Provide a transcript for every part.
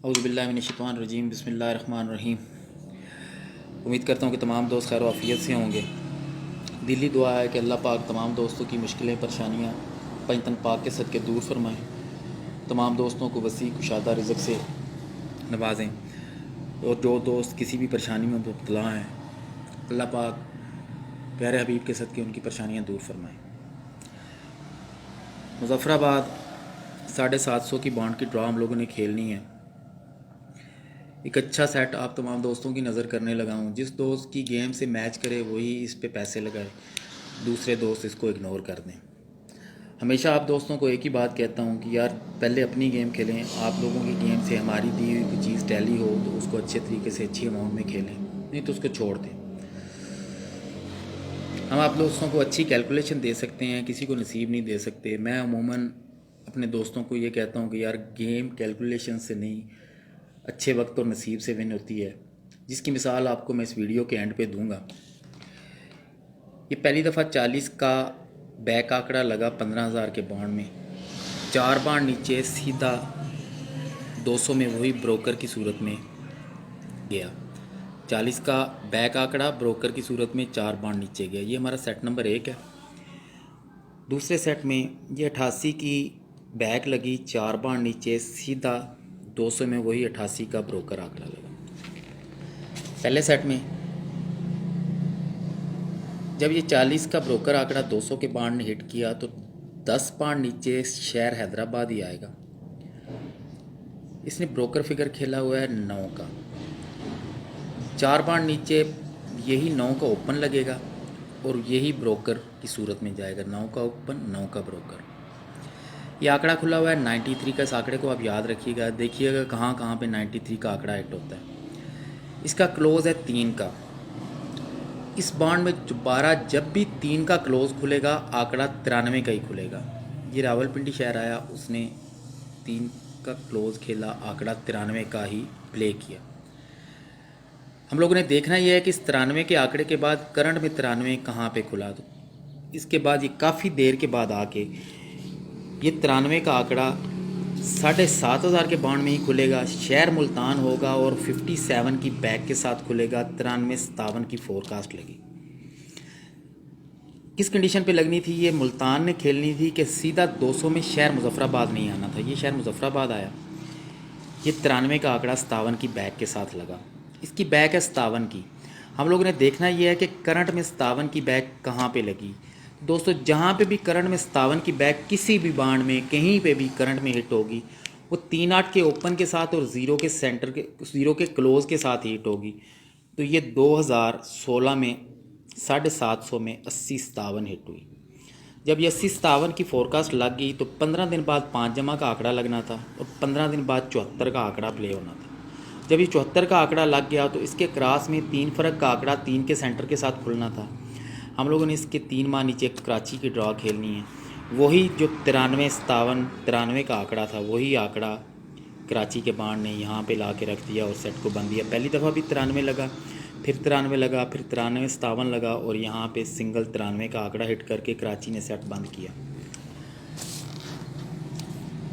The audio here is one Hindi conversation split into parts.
औज़ुबिल्लाहिमिनश्शैतानिर्रजीम बिस्मिल्लाहिर्रहमानिर्रहीम। उम्मीद करता हूँ कि तमाम दोस्त खैर आफियत से होंगे। दिली दुआ है कि अल्लाह पाक तमाम दोस्तों की मुश्किलें परेशानियाँ पंजतन पाक के सदक़े दूर फरमाएँ, तमाम दोस्तों को वसी कुशादा रिज़्क़ से नवाजें, और जो दोस्त किसी भी परेशानी में मुब्तला हैं अल्लाह पाक प्यारे हबीब के सदक़े उनकी परेशानियाँ दूर फरमाएँ। मुज़फ़्फ़राबाद 750 की बॉन्ड की ड्रॉ हम लोगों ने खेलनी है। एक अच्छा सेट आप तमाम दोस्तों की नज़र करने लगा हूँ। जिस दोस्त की गेम से मैच करे वही इस पे पैसे लगाए, दूसरे दोस्त इसको इग्नोर कर दें। हमेशा आप दोस्तों को एक ही बात कहता हूँ कि यार पहले अपनी गेम खेलें। आप लोगों की गेम से हमारी दी हुई कोई चीज़ टैली हो तो उसको अच्छे तरीके से अच्छी अमाउंट में खेलें, नहीं तो उसको छोड़ दें। हम आप दोस्तों को अच्छी कैलकुलेशन दे सकते हैं, किसी को नसीब नहीं दे सकते। मैं अमूमन अपने दोस्तों को ये कहता हूँ कि यार गेम कैलकुलेशन से नहीं, अच्छे वक्त और नसीब से विन होती है, जिसकी मिसाल आपको मैं इस वीडियो के एंड पे दूंगा। ये पहली दफ़ा 40 का बैक आंकड़ा लगा 15,000 के बॉन्ड में, 4 बार नीचे सीधा 200 में वही ब्रोकर की सूरत में गया। 40 का बैक आंकड़ा ब्रोकर की सूरत में 4 बार नीचे गया। ये हमारा सेट नंबर 1 है। दूसरे सेट में ये 88 की बैक लगी, 4 बार नीचे सीधा 200 में वही 88 का ब्रोकर आंकड़ा लगा। पहले सेट में जब ये 40 का ब्रोकर आंकड़ा 200 के बांड ने हिट किया तो 10 बांड नीचे शहर हैदराबाद ही आएगा। इसने ब्रोकर फिगर खेला हुआ है 9 का, 4 बांड नीचे यही 9 का ओपन लगेगा और यही ब्रोकर की सूरत में जाएगा। 9 का ओपन, 9 का ब्रोकर। ये आंकड़ा खुला हुआ है 93 का। इस आंकड़े को आप याद रखिएगा, देखिएगा कहाँ कहाँ पे 93 का आंकड़ा हिट होता है। इसका क्लोज़ है 3 का। इस बॉन्ड में दोबारा जब भी 3 का क्लोज़ खुलेगा आंकड़ा 93 का ही खुलेगा। ये रावलपिंडी शहर आया, उसने 3 का क्लोज़ खेला, आंकड़ा 93 का ही प्ले किया। हम लोगों ने देखना यह है कि इस 93 के आंकड़े के बाद करंट में 93 कहाँ पे खुला। तो इसके बाद ये काफ़ी देर के बाद आके ये 93 का आंकड़ा 7,500 के बॉन्ड में ही खुलेगा। शहर मुल्तान होगा और 57 की बैक के साथ खुलेगा। 93-57 की फोरकास्ट लगी। किस कंडीशन पे लगनी थी? ये मुल्तान ने खेलनी थी कि सीधा 200 में शहर मुजफ्फराबाद नहीं आना था। ये शहर मुजफ्फराबाद आया। ये 93 का आंकड़ा 57 की बैक के साथ लगा। इसकी बैक है 57 की। हम लोगों ने देखना यह है कि करंट में 57 की बैक कहाँ पे लगी। दोस्तों जहाँ पे भी करंट में 57 की बैक किसी भी बांड में कहीं पे भी करंट में हिट होगी वो 3-8 के ओपन के साथ और ज़ीरो के क्लोज़ के साथ हिट होगी। तो ये 2016 में 750 में 80-57 हिट हुई। जब ये 80-57 की फोरकास्ट लग गई तो 15 दिन बाद 5 जमा का आंकड़ा लगना था और 15 दिन बाद 74 का आंकड़ा प्ले होना था। जब ये 74 का आंकड़ा लग गया तो इसके क्रॉस में 3 फ़र्क का आंकड़ा 3 के सेंटर के साथ खुलना था। हम लोगों ने इसके 3 माह नीचे कराची की ड्रॉ खेलनी है। वही जो 93 का आंकड़ा था वही आंकड़ा कराची के बांड ने यहाँ पे ला के रख दिया और सेट को बंद दिया। पहली दफ़ा भी 93 लगा, फिर 93 लगा, फिर 93-57 लगा और यहाँ पे सिंगल 93 का आंकड़ा हिट करके कराची ने सेट बंद किया।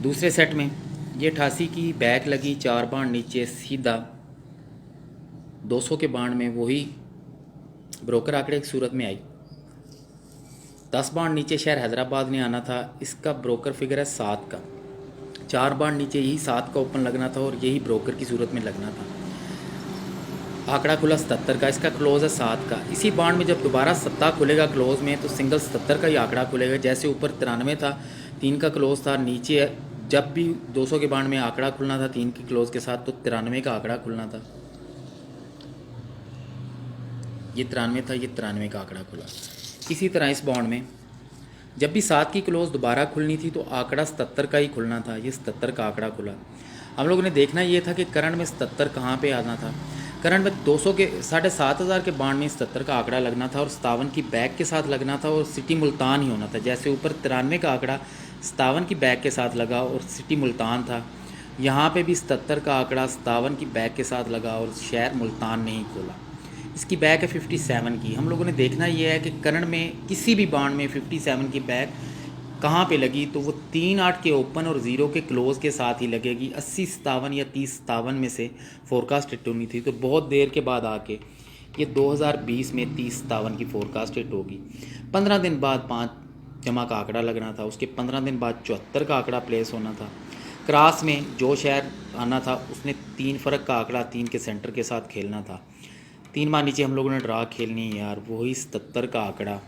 दूसरे सेट में ये 88 की बैक लगी, 4 बांड नीचे सीधा 200 के बांड में वही ब्रोकर आंकड़े की सूरत में आई। 10 बांड नीचे शहर हैदराबाद ने आना था। इसका ब्रोकर फिगर है 7 का। 4 बांड नीचे यही 7 का ओपन लगना था और यही ब्रोकर की सूरत में लगना था। आंकड़ा खुला 77 का। इसका क्लोज़ है 7 का। इसी बांड में जब दोबारा 7 खुलेगा क्लोज़ में तो सिंगल 77 का ही आंकड़ा खुलेगा। जैसे ऊपर 93 था, 3 का क्लोज़ था, नीचे जब भी 200 के बांड में आंकड़ा खुलना था 3 के क्लोज़ के साथ तो 93 का आंकड़ा खुलना था। ये 93 था, ये 93 का आंकड़ा खुला। इसी तरह इस बॉन्ड में जब भी 7 की क्लोज़ दोबारा खुलनी थी तो आंकड़ा 77 का ही खुलना था। ये 77 का आंकड़ा खुला। हम लोगों ने देखना ये था कि करंट में 77 कहाँ पे आना था। करंट में 200 के 7,500 के बांड में 77 का आंकड़ा लगना था और 57 की बैक के साथ लगना था और सिटी मुल्तान ही होना था। जैसे ऊपर 93 का आंकड़ा 57 की बैक के साथ लगा और सिटी मुल्तान था, यहाँ पे भी 77 का आंकड़ा 57 की बैक के साथ लगा और शहर मुल्तान नहीं खोला। इसकी बैक है 57 की। हम लोगों ने देखना ये है कि करंट में किसी भी बांड में 57 की बैक कहाँ पे लगी, तो वो 3-8 के ओपन और 0 के क्लोज के साथ ही लगेगी। 80-57 या 30-57 में से फोरकास्ट हिट होनी थी, तो बहुत देर के बाद आके ये 2020 में 30-57 की फोरकास्ट हिट होगी। 15 दिन बाद 5 जमा का आंकड़ा लगना था, उसके 15 दिन बाद 74 का आंकड़ा प्लेस होना था। क्रॉस में जो शहर आना था उसने 3 फ़र्क का आंकड़ा 3 के सेंटर के साथ खेलना था। 3 बार नीचे हम लोगों ने ड्रा खेलनी है यार, वही 77 का आंकड़ा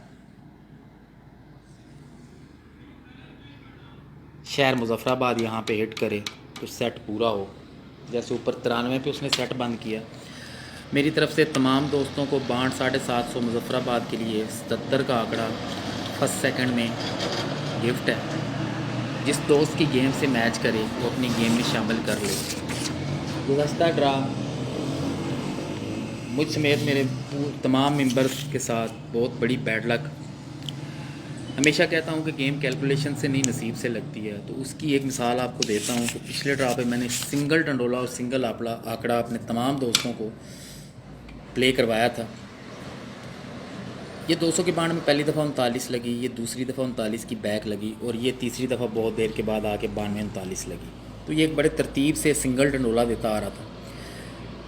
शहर मुजफ्फराबाद यहाँ पे हिट करे तो सेट पूरा हो। जैसे ऊपर 93 पे उसने सेट बंद किया। मेरी तरफ से तमाम दोस्तों को 62,750 मुजफ्फराबाद के लिए 77 का आंकड़ा फर्स्ट सेकंड में गिफ्ट है। जिस दोस्त की गेम से मैच करे वो अपनी गेम में शामिल कर ले। गुज़श्ता ड्रा मुझ समेत मेरे तमाम मेंबर्स के साथ बहुत बड़ी बैड लक। हमेशा कहता हूँ कि गेम कैलकुलेशन से नहीं नसीब से लगती है, तो उसकी एक मिसाल आपको देता हूँ। तो पिछले ड्रा पे मैंने सिंगल टंडोला और सिंगल आंकड़ा अपने तमाम दोस्तों को प्ले करवाया था। ये 200 के बांड में पहली दफ़ा 39 लगी, ये दूसरी दफ़ा 39 की बैक लगी और ये तीसरी दफ़ा बहुत देर के बाद आके 92-39 लगी। तो ये एक बड़े तरतीब से सिंगल टंडोला देता आ रहा था।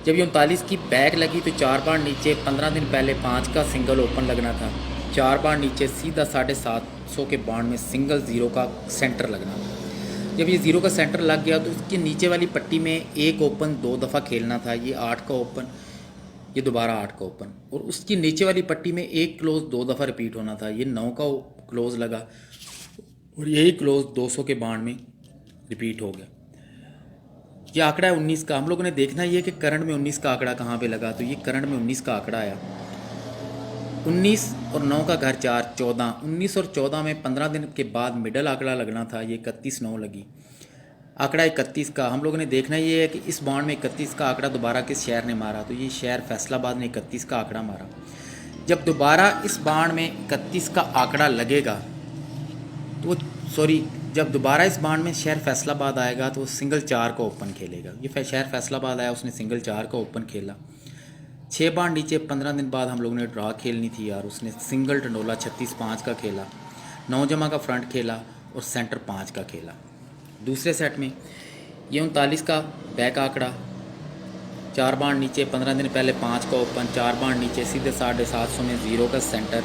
जब ये 39 की बैक लगी तो 4 बार नीचे 15 दिन पहले 5 का सिंगल ओपन लगना था। 4 बार नीचे सीधा 750 के बांड में सिंगल 0 का सेंटर लगना था। जब ये 0 का सेंटर लग गया तो उसके नीचे वाली पट्टी में एक ओपन 2 दफ़ा खेलना था। ये 8 का ओपन, ये दोबारा 8 का ओपन, और उसकी नीचे वाली पट्टी में एक क्लोज 2 दफ़ा रिपीट होना था। ये 9 का क्लोज लगा और यही क्लोज 200 के बांड में रिपीट हो गया। ये आंकड़ा है 19 का। हम लोगों ने देखना ये कि करंट में 19 का आंकड़ा कहाँ पे लगा, तो ये करंट में 19 का आंकड़ा आया। 19 और 9 का घर 4, 14। 19 और 14 में 15 दिन के बाद मिडल आंकड़ा लगना था। ये 31-9 लगी। आंकड़ा 31 का। हम लोगों ने देखना ये है कि इस बाउंड में 31 का आंकड़ा दोबारा किस शहर ने मारा, तो ये शहर फैसलाबाद ने 31 का आंकड़ा मारा। जब दोबारा इस बाउंड में 31 का आंकड़ा लगेगा तो जब दोबारा इस बाउंड में शहर फैसलाबाद आएगा तो वो सिंगल 4 का ओपन खेलेगा। ये शहर फैसलाबाद आया, उसने सिंगल 4 का ओपन खेला। 6 बाउंड नीचे 15 दिन बाद हम लोगों ने ड्रा खेलनी थी यार, उसने सिंगल टंडोला 36-5 का खेला, 9 जमा का फ्रंट खेला और सेंटर 5 का खेला। दूसरे सेट में ये 39 का बैक आंकड़ा, 4 बाउंड नीचे 15 दिन पहले 5 का ओपन, 4 बाउंड नीचे सीधे 750 में 0 का सेंटर,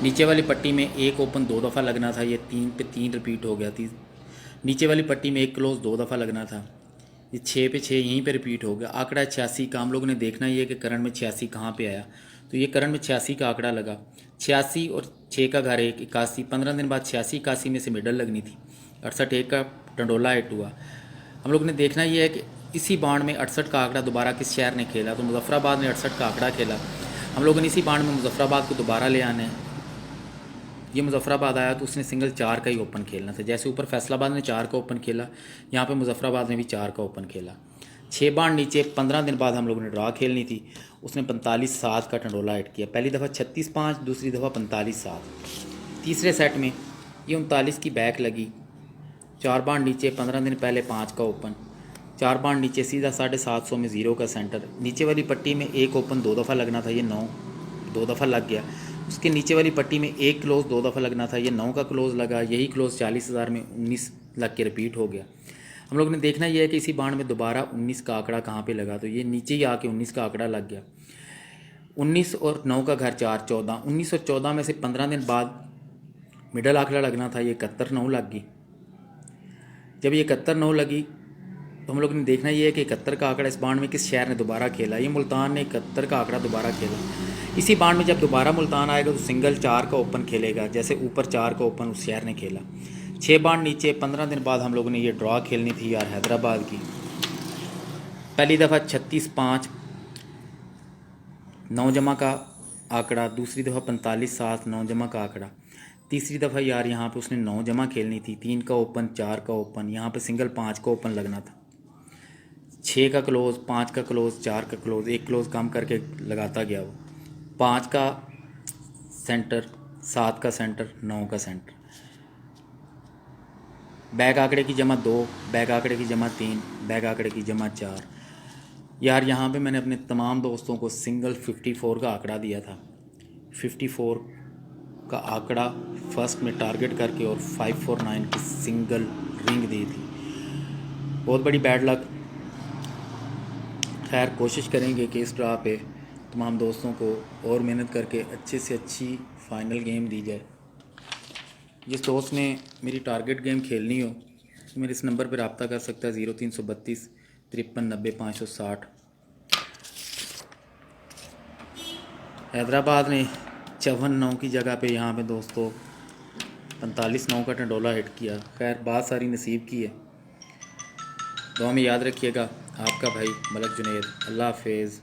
नीचे वाली पट्टी में एक ओपन 2 दफ़ा लगना था। ये 3 पे 3 रिपीट हो गया थी। नीचे वाली पट्टी में एक क्लोज 2 दफ़ा लगना था। ये 6 पे 6 यहीं पे रिपीट हो गया। आंकड़ा 86 का। हम लोगों ने देखना ये कि करंट में 86 कहाँ पे आया, तो ये करंट में 86 का आंकड़ा लगा। 86 और 6 का घर 1, 81। 15 दिन बाद 86-81 में से मिडल लगनी थी। 68 1 का टंडोला हिट हुआ। हम लोगों ने देखना ये है कि इसी बाउंड में 68 का आंकड़ा दोबारा किस शहर ने खेला, तो मुजफ्फराबाद ने 68 का आंकड़ा खेला। हम लोगों ने इसी बाउंड में मुजफ्फराबाद को दोबारा ले आना है। ये मुजफ्फराबाद आया तो उसने सिंगल 4 का ही ओपन खेलना था। जैसे ऊपर फैसलाबाद ने 4 का ओपन खेला, यहाँ पे मुजफ्फराबाद ने भी 4 का ओपन खेला। 6 बार नीचे 15 दिन बाद हम लोगों ने ड्रा खेलनी थी, उसने 45-7 का टंडोला हिट किया। पहली दफ़ा 36-5, दूसरी दफ़ा 45-7। तीसरे सेट में ये 39 की बैक लगी, 4 बार नीचे 15 दिन पहले 5 का ओपन, 4 बार नीचे सीधा 750 में 0 का सेंटर, नीचे वाली पट्टी में एक ओपन 2 दफ़ा लगना था। ये 9 2 दफ़ा लग गया। उसके नीचे वाली पट्टी में एक क्लोज 2 दफ़ा लगना था। ये 9 का क्लोज लगा। यही क्लोज 40,000 में 19 लग के रिपीट हो गया। हम लोग ने देखना यह है कि इसी बाउंड में दोबारा 19 का आंकड़ा कहाँ पे लगा, तो ये नीचे ही आके 19 का आंकड़ा लग गया। 19 और 9 का घर 4, 14। 19 और 14 में से 15 दिन बाद मिडल आंकड़ा लगना था। ये 71-9 लग गई। जब ये 71-9 लगी तो हम लोग ने देखना ये है कि 71 का आंकड़ा इस बाउंड में किस शहर ने दोबारा खेला। ये मुल्तान ने 71 का आंकड़ा दोबारा खेला। इसी बाउंड में जब दोबारा मुल्तान आएगा तो सिंगल 4 का ओपन खेलेगा, जैसे ऊपर 4 का ओपन उस शहर ने खेला। 6 बाउंड नीचे 15 दिन बाद हम लोगों ने ये ड्रा खेलनी थी यार हैदराबाद की। पहली दफ़ा 36-5 9 जमा का आंकड़ा, दूसरी दफ़ा 45-7 9 जमा का आंकड़ा, तीसरी दफ़ा यार यहाँ पे उसने 9 जमा खेलनी थी। 3 का ओपन, 4 का ओपन, यहाँ पे सिंगल 5 का ओपन लगना था। 6 का क्लोज, 5 का क्लोज, 4 का क्लोज, एक क्लोज कम करके लगाता गया वो। 5 का सेंटर, 7 का सेंटर, 9 का सेंटर। बैक आंकड़े की जमा 2, बैक आंकड़े की जमा 3, बैक आंकड़े की जमा 4। यार यहाँ पे मैंने अपने तमाम दोस्तों को सिंगल 54 का आंकड़ा दिया था। 54 का आंकड़ा फर्स्ट में टारगेट करके और 549 की सिंगल रिंग दी थी। बहुत बड़ी बैड लक। खैर कोशिश करेंगे कि इस ड्रा पे तमाम दोस्तों को और मेहनत करके अच्छे से अच्छी फाइनल गेम दी जाए। जिस दोस्त ने मेरी टारगेट गेम खेलनी हो तो मेरे इस नंबर पर रब्ता कर सकता है 0332 53 90 560। हैदराबाद ने 54-9 की जगह पे यहाँ पे दोस्तों 45-9 का टंडोला हिट किया। खैर बात सारी नसीब की है। दुआ में याद रखिएगा। आपका भाई मलक जुनैद। अल्लाह हाफिज़।